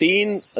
3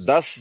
10,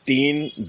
3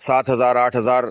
7,000, 8,000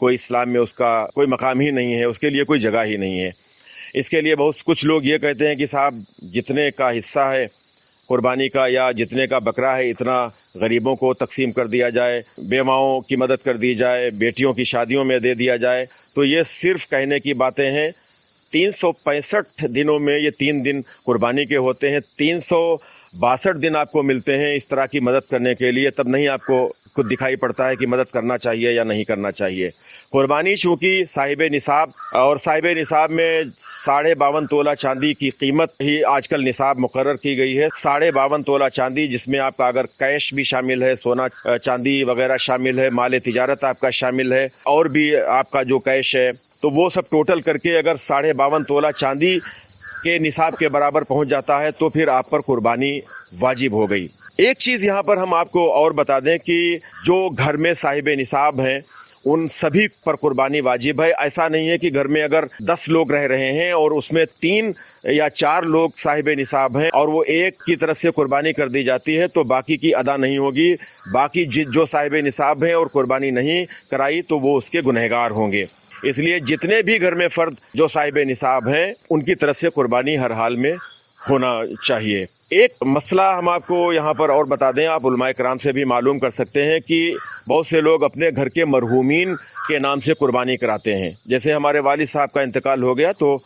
کوئی اسلام میں اس کا کوئی مقام ہی نہیں ہے، اس کے لیے کوئی جگہ ہی نہیں ہے۔ اس کے لیے بہت کچھ لوگ یہ کہتے ہیں کہ صاحب جتنے کا حصہ ہے قربانی کا یا جتنے کا بکرا ہے اتنا غریبوں کو تقسیم کر دیا جائے، بیواؤں کی مدد کر دی جائے، بیٹیوں کی شادیوں میں دے دیا جائے۔ تو یہ صرف کہنے کی باتیں ہیں۔ 365 دنوں میں یہ 3 دن قربانی کے ہوتے ہیں، 362 دن آپ کو ملتے ہیں اس طرح کی مدد کرنے کے لیے، تب نہیں آپ کو خود دکھائی پڑتا ہے کہ مدد کرنا چاہیے یا نہیں کرنا چاہیے۔ قربانی چونکہ صاحب نصاب اور صاحب نصاب میں 52.5 تولہ چاندی کی قیمت ہی آج کل نصاب مقرر کی گئی ہے۔ 52.5 تولہ چاندی، جس میں آپ کا اگر کیش بھی شامل ہے، سونا چاندی وغیرہ شامل ہے، مال تجارت آپ کا شامل ہے، اور بھی آپ کا جو کیش ہے، تو وہ سب ٹوٹل کر کے اگر 52.5 تولہ چاندی کے نصاب کے برابر پہنچ جاتا ہے تو پھر آپ پر قربانی واجب ہو گئی۔ ایک چیز یہاں پر ہم آپ کو اور بتا دیں کہ جو گھر میں صاحب نصاب ہیں ان سبھی پر قربانی واجب ہے۔ ایسا نہیں ہے کہ گھر میں اگر 10 لوگ رہ رہے ہیں اور اس میں 3 یا 4 لوگ صاحب نصاب ہیں اور وہ ایک کی طرف سے قربانی کر دی جاتی ہے تو باقی کی ادا نہیں ہوگی، باقی جو صاحب نصاب ہیں اور قربانی نہیں کرائی تو وہ اس کے گنہگار ہوں گے۔ اس لیے جتنے بھی گھر میں فرد جو صاحب نصاب ہیں ان کی طرف سے قربانی ہر حال میں ہونا چاہیے۔ ایک مسئلہ ہم آپ کو یہاں پر اور بتا دیں، آپ علماء کرام سے بھی معلوم کر سکتے ہیں کہ بہت سے لوگ اپنے گھر کے مرحومین کے نام سے قربانی کراتے ہیں۔ جیسے ہمارے والد صاحب کا انتقال ہو گیا تو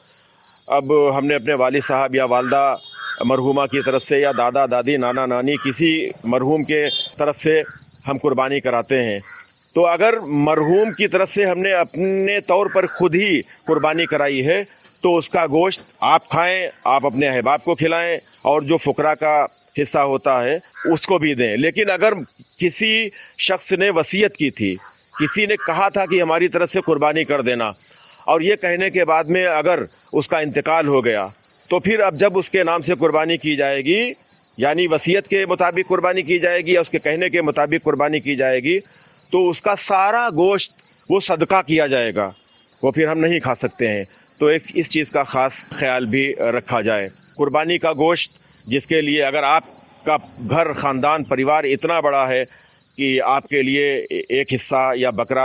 اب ہم نے اپنے والد صاحب یا والدہ مرحومہ کی طرف سے یا دادا دادی نانا نانی کسی مرحوم کے طرف سے ہم قربانی کراتے ہیں، تو اگر مرحوم کی طرف سے ہم نے اپنے طور پر خود ہی قربانی کرائی ہے تو اس کا گوشت آپ کھائیں، آپ اپنے احباب کو کھلائیں، اور جو فقراء کا حصہ ہوتا ہے اس کو بھی دیں۔ لیکن اگر کسی شخص نے وصیت کی تھی، کسی نے کہا تھا کہ ہماری طرف سے قربانی کر دینا، اور یہ کہنے کے بعد میں اگر اس کا انتقال ہو گیا تو پھر اب جب اس کے نام سے قربانی کی جائے گی، یعنی وصیت کے مطابق قربانی کی جائے گی یا اس کے کہنے کے مطابق قربانی کی جائے گی، تو اس کا سارا گوشت وہ صدقہ کیا جائے گا، وہ پھر ہم نہیں کھا سکتے ہیں۔ تو اس چیز کا خاص خیال بھی رکھا جائے۔ قربانی کا گوشت جس کے لیے اگر آپ کا گھر، خاندان، پریوار اتنا بڑا ہے کہ آپ کے لیے ایک حصہ یا بکرا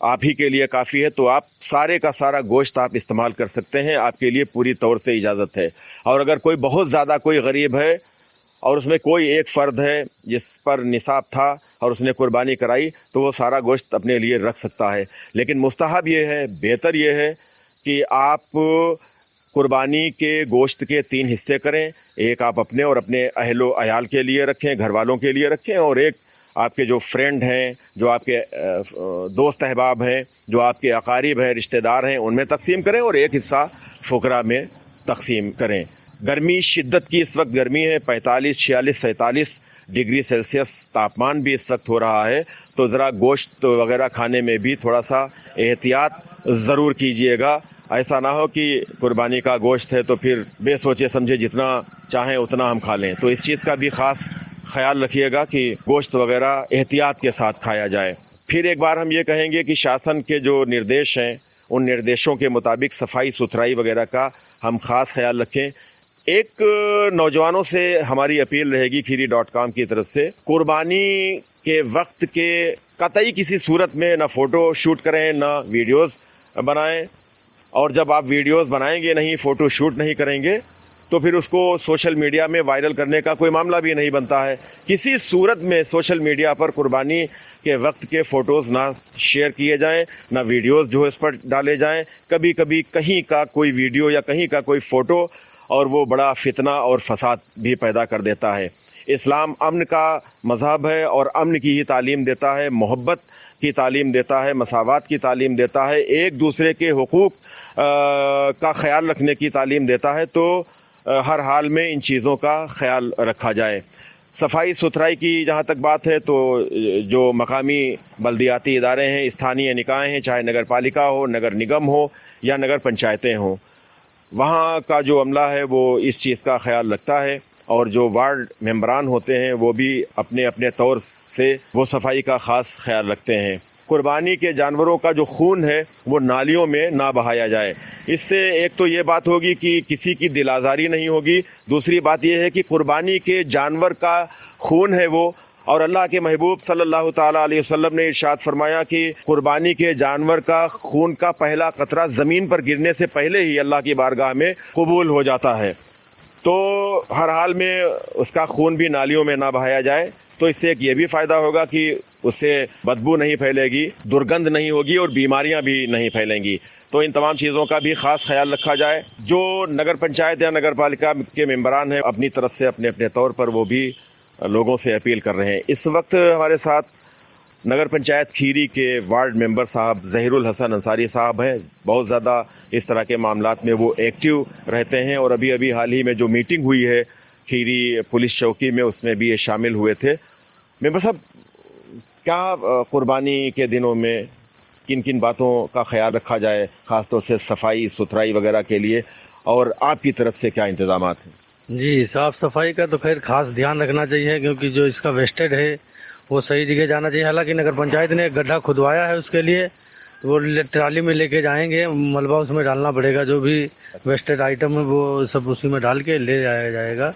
آپ ہی کے لیے کافی ہے تو آپ سارے کا سارا گوشت آپ استعمال کر سکتے ہیں، آپ کے لیے پوری طور سے اجازت ہے۔ اور اگر کوئی بہت زیادہ کوئی غریب ہے اور اس میں کوئی ایک فرد ہے جس پر نصاب تھا اور اس نے قربانی کرائی تو وہ سارا گوشت اپنے لیے رکھ سکتا ہے۔ لیکن مستحب یہ ہے، بہتر یہ ہے کہ آپ قربانی کے گوشت کے 3 حصے کریں، ایک آپ اپنے اور اپنے اہل و عیال کے لیے رکھیں، گھر والوں کے لیے رکھیں، اور ایک آپ کے جو فرینڈ ہیں، جو آپ کے دوست احباب ہیں، جو آپ کے اقارب ہیں، رشتہ دار ہیں، ان میں تقسیم کریں، اور ایک حصہ فقراء میں تقسیم کریں۔ گرمی شدت کی اس وقت گرمی ہے، 45، 46، 47 ڈگری سیلسیس تاپمان بھی اس وقت ہو رہا ہے، تو ذرا گوشت وغیرہ کھانے میں بھی تھوڑا سا احتیاط ضرور کیجئے گا۔ ایسا نہ ہو کہ قربانی کا گوشت ہے تو پھر بے سوچے سمجھے جتنا چاہیں اتنا ہم کھا لیں، تو اس چیز کا بھی خاص خیال رکھیے گا کہ گوشت وغیرہ احتیاط کے ساتھ کھایا جائے۔ پھر ایک بار ہم یہ کہیں گے کہ شاسن کے جو نردیش ہیں ان نردیشوں کے مطابق صفائی ستھرائی وغیرہ کا ہم خاص خیال رکھیں۔ ایک نوجوانوں سے ہماری اپیل رہے گی kheeri.com کی طرف سے، قربانی کے وقت کے قطعی کسی صورت میں نہ فوٹو شوٹ کریں نہ ویڈیوز بنائیں، اور جب آپ ویڈیوز بنائیں گے نہیں، فوٹو شوٹ نہیں کریں گے تو پھر اس کو سوشل میڈیا میں وائرل کرنے کا کوئی معاملہ بھی نہیں بنتا ہے۔ کسی صورت میں سوشل میڈیا پر قربانی کے وقت کے فوٹوز نہ شیئر کیے جائیں، نہ ویڈیوز جو اس پر ڈالے جائیں۔ کبھی کبھی کہیں کا کوئی ویڈیو یا کہیں کا کوئی فوٹو اور وہ بڑا فتنہ اور فساد بھی پیدا کر دیتا ہے۔ اسلام امن کا مذہب ہے اور امن کی ہی تعلیم دیتا ہے، محبت کی تعلیم دیتا ہے، مساوات کی تعلیم دیتا ہے، ایک دوسرے کے حقوق کا خیال رکھنے کی تعلیم دیتا ہے۔ تو ہر حال میں ان چیزوں کا خیال رکھا جائے۔ صفائی ستھرائی کی جہاں تک بات ہے تو جو مقامی بلدیاتی ادارے ہیں، استھانیہ نکائے ہیں، چاہے نگر پالیکا ہو، نگر نگم ہو یا نگر پنچایتیں ہوں، وہاں کا جو عملہ ہے وہ اس چیز کا خیال رکھتا ہے، اور جو وارڈ ممبران ہوتے ہیں وہ بھی اپنے اپنے طور سے وہ صفائی کا خاص خیال رکھتے ہیں۔ قربانی کے جانوروں کا جو خون ہے وہ نالیوں میں نہ بہایا جائے۔ اس سے ایک تو یہ بات ہوگی کہ کسی کی دل آزاری نہیں ہوگی، دوسری بات یہ ہے کہ قربانی کے جانور کا خون ہے وہ اور اللہ کے محبوب صلی اللہ تعالیٰ علیہ وسلم نے ارشاد فرمایا کہ قربانی کے جانور کا خون کا پہلا قطرہ زمین پر گرنے سے پہلے ہی اللہ کی بارگاہ میں قبول ہو جاتا ہے. تو ہر حال میں اس کا خون بھی نالیوں میں نہ بہایا جائے. تو اس سے ایک یہ بھی فائدہ ہوگا کہ اس سے بدبو نہیں پھیلے گی, درگند نہیں ہوگی اور بیماریاں بھی نہیں پھیلیں گی. تو ان تمام چیزوں کا بھی خاص خیال رکھا جائے. جو نگر پنچایت یا نگر پالیکا کے ممبران ہیں اپنی طرف سے اپنے اپنے طور پر وہ بھی لوگوں سے اپیل کر رہے ہیں. اس وقت ہمارے ساتھ نگر پنچایت کھیری کے وارڈ ممبر صاحب ظہیر الحسن انصاری صاحب ہیں. بہت زیادہ اس طرح کے معاملات میں وہ ایکٹیو رہتے ہیں اور ابھی حال ہی میں جو میٹنگ ہوئی ہے کھیری پولیس چوکی میں اس میں بھی یہ شامل ہوئے تھے. ممبر صاحب, کیا قربانی کے دنوں میں کن کن باتوں کا خیال رکھا جائے, خاص طور سے صفائی ستھرائی وغیرہ کے لیے, اور آپ کی طرف سے کیا انتظامات ہیں؟ جی, صاف صفائی کا تو خیر خاص دھیان رکھنا چاہیے کیونکہ جو اس کا ویسٹیڈ ہے وہ صحیح جگہ جانا چاہیے. حالانکہ نگر پنچایت نے ایک گڈھا کھدوایا ہے اس کے لیے, تو وہ ٹرالی میں لے کے جائیں گے, ملبہ اس میں ڈالنا پڑے گا. جو بھی ویسٹیڈ آئٹم ہے وہ سب اسی میں ڈال کے لے جایا جائے گا,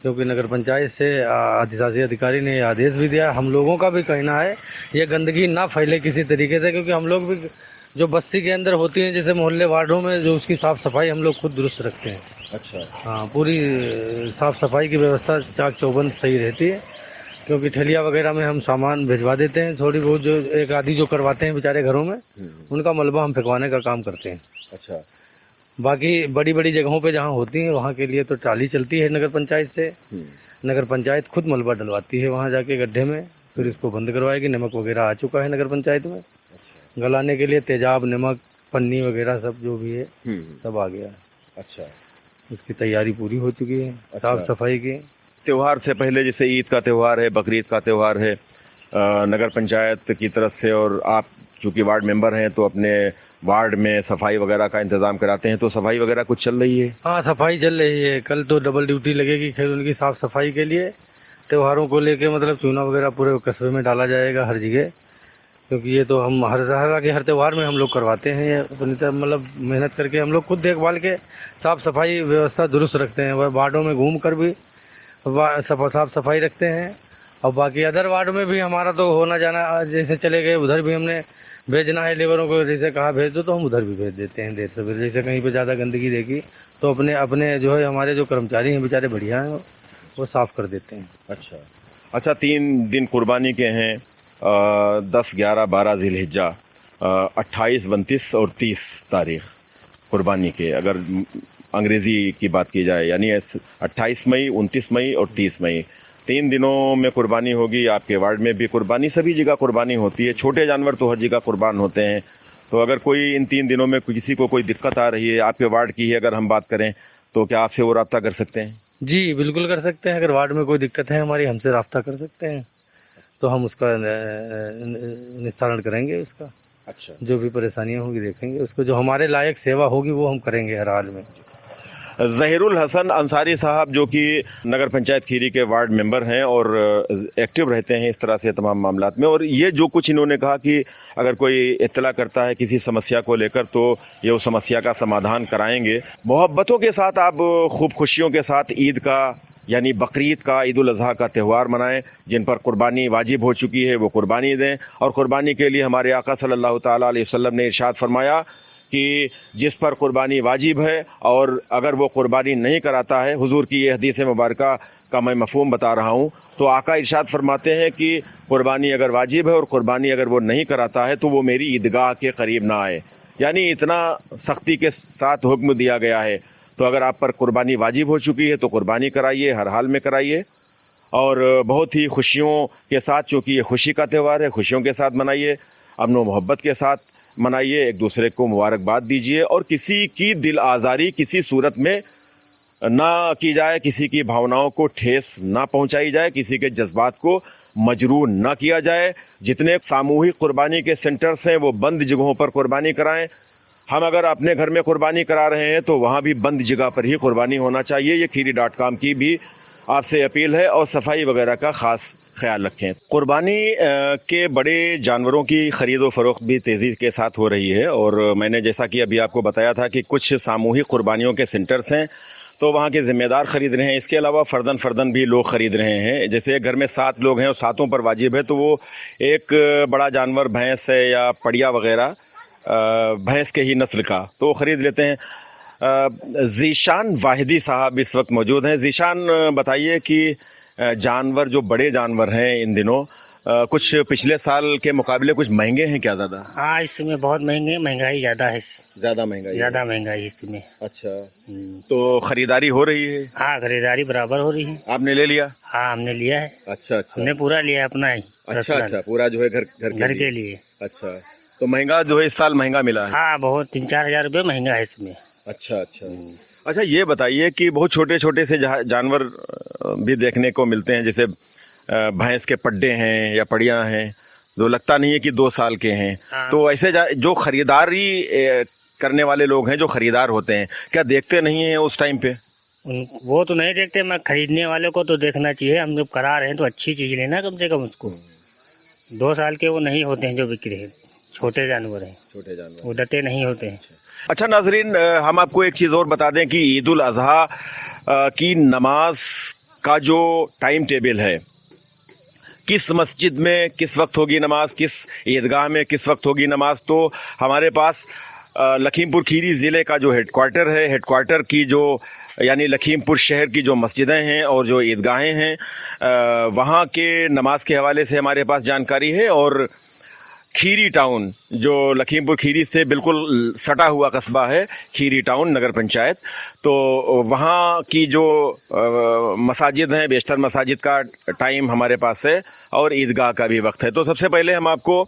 کیونکہ نگر پنچایت سے احتساسی ادھیکاری نے یہ آدیش بھی دیا. ہم لوگوں کا بھی کہنا ہے یہ گندگی نہ پھیلے کسی طریقے سے, کیونکہ ہم لوگ بھی جو بستی کے اندر ہوتی ہیں جیسے محلے وارڈوں میں جو اس کی صاف صفائی ہم لوگ خود درست رکھتے ہیں. اچھا. ہاں, پوری صاف صفائی کی ویوستھا چاک چوبند صحیح رہتی ہے, کیونکہ ٹھیلیا وغیرہ میں ہم سامان بھجوا دیتے ہیں. تھوڑی بہت جو ایک آدھی جو کرواتے ہیں بیچارے گھروں میں, ان کا ملبہ ہم پھینکوانے کا کام کرتے ہیں. اچھا. باقی بڑی بڑی جگہوں پہ جہاں ہوتی ہیں وہاں کے لیے تو ٹرالی چلتی ہے نگر پنچایت سے. نگر پنچایت خود ملبہ ڈلواتی ہے وہاں جا کے گڈھے میں, پھر اس کو بند کروائے گی. نمک وغیرہ آ چکا ہے نگر پنچایت میں, گلانے کے لیے تیزاب, نمک, پنی وغیرہ سب جو بھی ہے سب آ گیا. اچھا. اس کی تیاری پوری ہو چکی ہے صاف صفائی کی. تہوار سے پہلے جیسے عید کا تہوار ہے, بقرعید کا تہوار ہے, نگر پنچایت کی طرف سے, اور آپ چونکہ وارڈ ممبر ہیں تو اپنے وارڈ میں صفائی وغیرہ کا انتظام کراتے ہیں, تو صفائی وغیرہ کچھ چل رہی ہے؟ ہاں, صفائی چل رہی ہے. کل تو ڈبل ڈیوٹی لگے گی خیر ان کی صاف صفائی کے لیے. تہواروں کو لے کے مطلب چونا وغیرہ پورے قصبے میں ڈالا جائے گا ہر جگہ, کیونکہ یہ تو ہم ہر تہوار میں ہم لوگ کرواتے ہیں. یہ اپنی طرف مطلب محنت کر کے ہم لوگ خود دیکھ بھال کے صاف صفائی ویوستھا درست رکھتے ہیں. وارڈوں میں گھوم کر بھی صاف صفائی رکھتے ہیں. اور باقی ادر وارڈ میں بھی ہمارا تو ہونا جانا جیسے چلے گئے, ادھر بھی ہم نے بھیجنا ہے لیبروں کو, جیسے کہا بھیج دو تو ہم ادھر بھی بھیج دیتے ہیں دیر سے دیر. جیسے کہیں پہ زیادہ گندگی دیکھی تو اپنے جو ہے ہمارے جو کرمچاری ہیں بیچارے بڑھیا ہیں وہ صاف کر دیتے ہیں. اچھا. اچھا, 3 دن قربانی کے ہیں, 10, 11, 12 ذی الحجہ, 28, 29 اور 30 تاریخ قربانی کے. اگر انگریزی کی بات کی جائے یعنی 28 مئی, 29 مئی اور 30 مئی, 3 دنوں میں قربانی ہوگی. آپ کے وارڈ میں بھی قربانی, سبھی جگہ قربانی ہوتی ہے. چھوٹے جانور تو ہر جگہ قربان ہوتے ہیں. تو اگر کوئی ان 3 دنوں میں کسی کو کوئی دقت آ رہی ہے, آپ کے وارڈ کی ہے اگر ہم بات کریں, تو کیا آپ سے وہ رابطہ کر سکتے ہیں؟ جی بالکل کر سکتے ہیں. اگر وارڈ میں کوئی دقت ہے ہماری, ہم سے رابطہ کر سکتے ہیں, تو ہم اس کا نستارن کریں گے. اس کا اچھا, جو بھی پریشانیاں ہوں گی دیکھیں گے, اس کو جو ہمارے لائق سیوا ہوگی وہ ہم کریں گے ہر حال میں. ظہیر الحسن انصاری صاحب جو کہ نگر پنچایت کھیری کے وارڈ ممبر ہیں اور ایکٹیو رہتے ہیں اس طرح سے تمام معاملات میں, اور یہ جو کچھ انہوں نے کہا کہ اگر کوئی اطلاع کرتا ہے کسی سمسیا کو لے کر تو یہ اس سمسیا کا سمادھان کرائیں گے. محبتوں کے ساتھ آپ خوب خوشیوں کے ساتھ عید کا یعنی بقرعید کا, عید الاضحیٰ کا تہوار منائیں. جن پر قربانی واجب ہو چکی ہے وہ قربانی دیں, اور قربانی کے لیے ہمارے آقا صلی اللہ تعالیٰ علیہ وسلم نے ارشاد فرمایا کہ جس پر قربانی واجب ہے اور اگر وہ قربانی نہیں کراتا ہے, حضور کی یہ حدیث مبارکہ کا میں مفہوم بتا رہا ہوں, تو آقا ارشاد فرماتے ہیں کہ قربانی اگر واجب ہے اور قربانی اگر وہ نہیں کراتا ہے تو وہ میری عیدگاہ کے قریب نہ آئے. یعنی اتنا سختی کے ساتھ حکم دیا گیا ہے. تو اگر آپ پر قربانی واجب ہو چکی ہے تو قربانی کرائیے, ہر حال میں کرائیے, اور بہت ہی خوشیوں کے ساتھ, چونکہ یہ خوشی کا تہوار ہے, خوشیوں کے ساتھ منائیے, امن و محبت کے ساتھ منائیے, ایک دوسرے کو مبارکباد دیجیے, اور کسی کی دل آزاری کسی صورت میں نہ کی جائے, کسی کی بھاوناؤں کو ٹھیس نہ پہنچائی جائے, کسی کے جذبات کو مجروح نہ کیا جائے. جتنے ساموہک قربانی کے سینٹرز ہیں وہ بند جگہوں پر قربانی کرائیں. ہم اگر اپنے گھر میں قربانی کرا رہے ہیں تو وہاں بھی بند جگہ پر ہی قربانی ہونا چاہیے. یہ kheeri.com کی بھی آپ سے اپیل ہے, اور صفائی وغیرہ کا خاص خیال رکھیں. قربانی کے بڑے جانوروں کی خرید و فروخت بھی تیزی کے ساتھ ہو رہی ہے, اور میں نے جیسا کہ ابھی آپ کو بتایا تھا کہ کچھ ساموہک قربانیوں کے سینٹرز ہیں تو وہاں کے ذمہ دار خرید رہے ہیں. اس کے علاوہ فردن بھی لوگ خرید رہے ہیں. جیسے ایک گھر میں 7 لوگ ہیں اور 7 پر واجب ہے، تو وہ ایک بڑا جانور بھینس ہے یا پڑیا وغیرہ بھینس کے ہی نسل کا تو وہ خرید لیتے ہیں. ذیشان واحدی صاحب اس وقت موجود ہیں. ذیشان بتائیے کہ جانور جو بڑے جانور ہیں ان دنوں کچھ پچھلے سال کے مقابلے کچھ مہنگے ہیں کیا زیادہ؟ ہاں اس میں بہت مہنگے، مہنگائی زیادہ ہے، زیادہ مہنگائی؟ زیادہ مہنگائی اس میں. اچھا، تو خریداری ہو رہی ہے؟ ہاں خریداری برابر ہو رہی ہے. آپ نے لے لیا؟ ہاں ہم نے لیا ہے. اچھا اچھا، ہم نے پورا لیا اپنا ہی. اچھا پورا جو ہے گھر کے لیے. اچھا، تو مہنگا جو ہے اس سال مہنگا ملا ہے؟ ہاں بہت، 3-4 ہزار روپے مہنگا ہے اس میں. اچھا یہ بتائیے کہ بہت چھوٹے چھوٹے سے جانور بھی دیکھنے کو ملتے ہیں، جیسے بھینس کے پڈے ہیں یا پڑیاں ہیں جو لگتا نہیں ہے کہ 2 سال کے ہیں. تو ایسے جو خریداری کرنے والے لوگ ہیں، جو خریدار ہوتے ہیں، کیا دیکھتے نہیں ہیں اس ٹائم پہ؟ وہ تو نہیں دیکھتے، میں خریدنے والے کو تو دیکھنا چاہیے. ہم جب کرا رہے ہیں تو اچھی چیز لینا کم سے کم. اس کو 2 سال کے وہ نہیں ہوتے ہیں جو بک رہے ہیں، چھوٹے جانور ہیں، وہ ڈٹے نہیں ہوتے ہیں. اچھا ناظرین، ہم آپ کو ایک چیز اور بتا دیں کہ عید الاضحیٰ کی نماز کا جو ٹائم ٹیبل ہے، کس مسجد میں کس وقت ہوگی نماز، کس عیدگاہ میں کس وقت ہوگی نماز، تو ہمارے پاس لکھیم پور کھیری ضلع کا جو ہیڈ کوارٹر ہے، ہیڈ کوارٹر کی جو یعنی لکھیم پور شہر کی جو مسجدیں ہیں اور جو عیدگاہیں ہیں، وہاں کے نماز کے حوالے سے ہمارے پاس جانکاری ہے. اور کھیری ٹاؤن جو لکھیم پور کھیری سے بالکل سٹا ہوا قصبہ ہے، کھیری ٹاؤن نگر پنچایت، تو وہاں کی جو مساجد ہیں، بیشتر مساجد کا ٹائم ہمارے پاس ہے اور عیدگاہ کا بھی وقت ہے. تو سب سے پہلے ہم آپ کو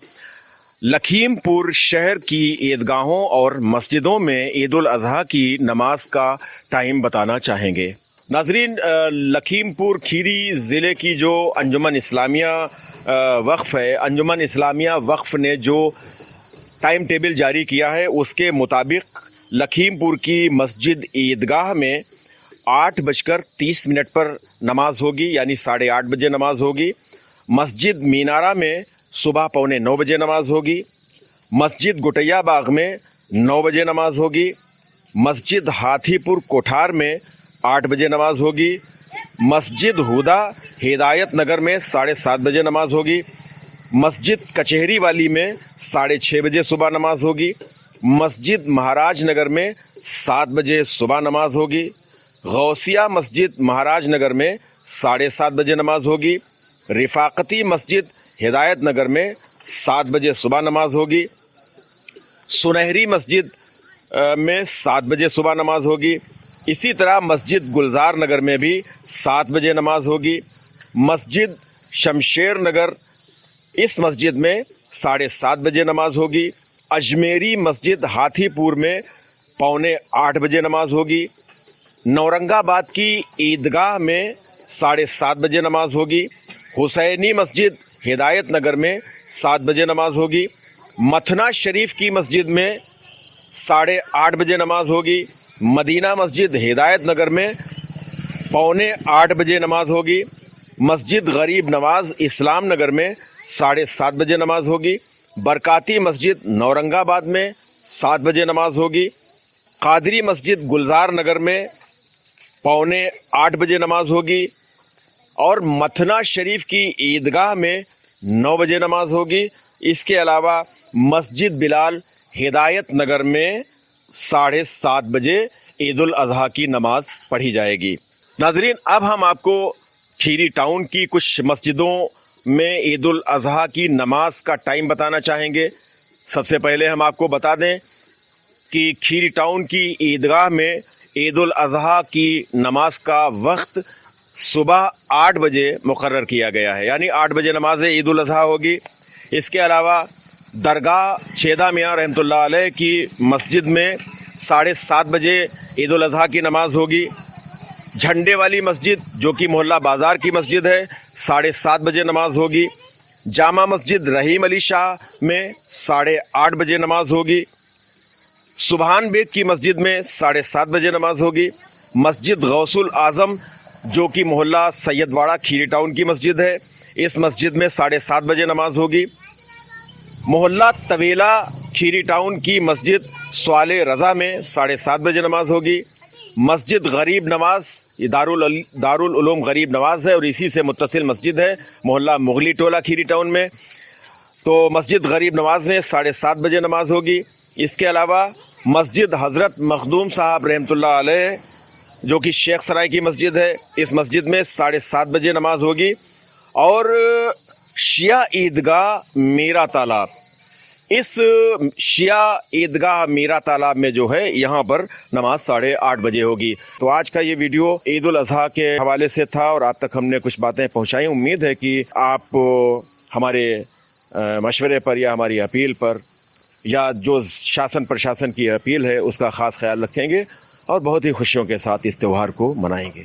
لکھیم پور شہر کی عیدگاہوں اور مسجدوں میں عید الاضحیٰ کی نماز کا ٹائم بتانا چاہیں گے. ناظرین، لکھیم پور کھیری ضلع کی جو انجمن اسلامیہ وقف ہے، انجمن اسلامیہ وقف نے جو ٹائم ٹیبل جاری کیا ہے اس کے مطابق لکھیم پور کی مسجد عیدگاہ میں 8:30 پر نماز ہوگی، یعنی 8:30 بجے نماز ہوگی. مسجد مینارہ میں صبح 8:45 بجے نماز ہوگی. مسجد گٹیا باغ میں 9 بجے نماز ہوگی. مسجد ہاتھی پور کوٹھار میں 8 بجے نماز ہوگی. مسجد ہدا ہدایت نگر میں 7:30 بجے نماز ہوگی. مسجد کچہری والی میں 6:30 بجے صبح نماز ہوگی. مسجد مہاراج نگر میں 7 بجے صبح نماز ہوگی. غوثیہ مسجد مہاراج نگر میں 7:30 بجے نماز ہوگی. رفاقتی مسجد ہدایت نگر میں 7 بجے صبح نماز ہوگی. سنہری مسجد میں 7 بجے صبح نماز ہوگی. اسی طرح مسجد گلزار نگر میں بھی 7 بجے نماز ہوگی. مسجد شمشیر نگر، اس مسجد میں 7:30 بجے نماز ہوگی. اجمیری مسجد ہاتھی پور میں 7:45 بجے نماز ہوگی. نورنگ آباد کی عیدگاہ میں 7:30 بجے نماز ہوگی. حسینی مسجد ہدایت نگر میں 7 بجے نماز ہوگی. متھنا شریف کی مسجد میں 8:30 بجے نماز ہوگی. مدینہ مسجد ہدایت نگر میں 7:45 بجے نماز ہوگی. مسجد غریب نواز اسلام نگر میں 7:30 بجے نماز ہوگی. برکاتی مسجد نورنگ آباد میں 7 بجے نماز ہوگی. قادری مسجد گلزار نگر میں 7:45 بجے نماز ہوگی. اور متھنا شریف کی عیدگاہ میں 9 بجے نماز ہوگی. اس کے علاوہ مسجد بلال ہدایت نگر میں 7:30 بجے عید الاضحیٰ کی نماز پڑھی جائے گی. ناظرین، اب ہم آپ کو کھیری ٹاؤن کی کچھ مسجدوں میں عید الاضحیٰ کی نماز کا ٹائم بتانا چاہیں گے. سب سے پہلے ہم آپ کو بتا دیں کہ کھیری ٹاؤن کی عیدگاہ میں عید الاضحیٰ کی نماز کا وقت صبح 8 بجے مقرر کیا گیا ہے، یعنی 8 بجے نماز عید الاضحیٰ ہوگی. اس کے علاوہ درگاہ چھیدہ میاں رحمۃ اللہ علیہ کی مسجد میں 7:30 بجے عید الاضحیٰ کی نماز ہوگی. جھنڈے والی مسجد جو کہ محلہ بازار کی مسجد ہے، 7:30 بجے نماز ہوگی. جامع مسجد رحیم علی شاہ میں 8:30 بجے نماز ہوگی. سبحان بیگ کی مسجد میں 7:30 بجے نماز ہوگی. مسجد غوث الاعظم جو کہ محلہ سید واڑہ کھیری ٹاؤن کی مسجد ہے، اس مسجد میں 7:30 بجے نماز ہوگی. محلہ طویلہ کھیری ٹاؤن کی مسجد سوال رضا میں 7:30 بجے نماز ہوگی. مسجد غریب نواز، یہ دارال علوم غریب نواز ہے اور اسی سے متصل مسجد ہے محلہ مغلی ٹولہ کھیری ٹاؤن میں. تو مسجد غریب نواز میں 7:30 بجے نماز ہوگی. اس کے علاوہ مسجد حضرت مخدوم صاحب رحمۃ اللہ علیہ جو کہ شیخ سرائے کی مسجد ہے، اس مسجد میں 7:30 بجے نماز ہوگی. اور شیعہ عیدگاہ میرا تالاب، اس شیعہ عیدگاہ میرا تالاب میں جو ہے یہاں پر نماز 8:30 بجے ہوگی. تو آج کا یہ ویڈیو عید الاضحیٰ کے حوالے سے تھا اور آپ تک ہم نے کچھ باتیں پہنچائیں. امید ہے کہ آپ ہمارے مشورے پر یا ہماری اپیل پر یا جو شاسن پرشاسن کی اپیل ہے اس کا خاص خیال رکھیں گے اور بہت ہی خوشیوں کے ساتھ اس تہوار کو منائیں گے.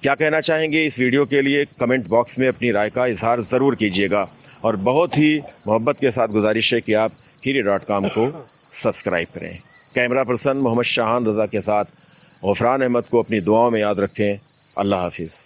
کیا کہنا چاہیں گے اس ویڈیو کے لیے کمنٹ باکس میں اپنی رائے کا اظہار ضرور کیجیے گا. اور بہت ہی محبت کے ساتھ گزارش ہے کہ آپ kheeri.com کو سبسکرائب کریں. کیمرہ پرسن محمد شاہان رضا کے ساتھ غفران احمد کو اپنی دعاؤں میں یاد رکھیں. اللہ حافظ.